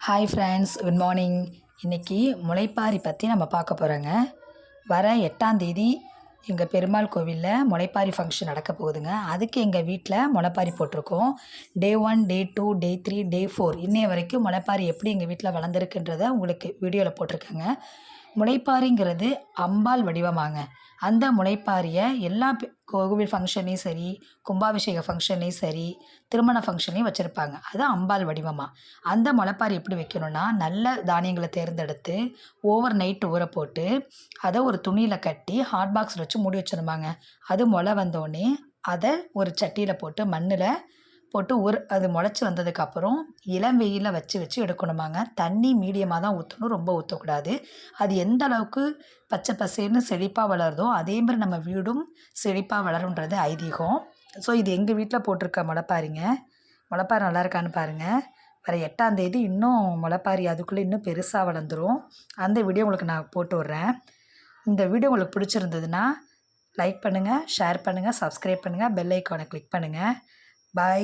Hi friends, good morning. இன்றைக்கி முளைப்பாரி பற்றி நம்ம பார்க்க போகிறோங்க. வர 8ஆம் தேதி எங்கள் பெருமாள் கோவிலில் முளைப்பாரி ஃபங்க்ஷன் நடக்க போகுதுங்க. அதுக்கு எங்கள் வீட்டில் முளைப்பாரி போட்டிருக்கோம். டே 1, டே 2, டே 3, டே 4 இன்னைய வரைக்கும் முளைப்பாரி எப்படி எங்கள் வீட்டில் வளர்ந்துருக்குன்றதை உங்களுக்கு வீடியோவில் போட்டிருக்கேங்க. முளைப்பாரிங்கிறது அம்பாள் வடிவமாங்க. அந்த முளைப்பாரியை எல்லா கோவில் ஃபங்க்ஷன்லேயும் சரி, கும்பாபிஷேக ஃபங்க்ஷன்லேயும் சரி, திருமண ஃபங்க்ஷன்லேயும் வச்சுருப்பாங்க. அது அம்பாள் வடிவமாக. அந்த முளைப்பாரி எப்படி வைக்கணும்னா, நல்ல தானியங்களை தேர்ந்தெடுத்து ஓவர் நைட் ஊற போட்டு அதை ஒரு துணியில் கட்டி ஹாட் பாக்ஸில் வச்சு மூடி வச்சிருப்பாங்க. அது முளை வந்தோடனே அதை ஒரு சட்டியில் போட்டு மண்ணில் போட்டு அது முளைச்சி வந்ததுக்கப்புறம் இளம் வெயிலில் வச்சு எடுக்கணுமாங்க. தண்ணி மீடியமாக தான் ஊற்றணும், ரொம்ப ஊற்றக்கூடாது. அது எந்த அளவுக்கு பச்சை பசேல்னு செழிப்பாக வளருதோ அதேமாதிரி நம்ம வீடும் செழிப்பாக வளருன்றது ஐதீகம். ஸோ இது எங்கள் வீட்டில் போட்டிருக்க முளைப்பாரிங்க. முளைப்பாரி நல்லா இருக்கான்னு பாருங்கள். வர 8ஆம் தேதி இன்னும் முளைப்பாரி அதுக்குள்ளே இன்னும் பெருசாக வளர்ந்துடும். அந்த வீடியோ உங்களுக்கு நான் போட்டு விட்றேன். இந்த வீடியோ உங்களுக்கு பிடிச்சிருந்ததுன்னா லைக் பண்ணுங்கள், ஷேர் பண்ணுங்கள், சப்ஸ்கிரைப் பண்ணுங்கள், பெல் ஐக்கானை கிளிக் பண்ணுங்கள். பாய்.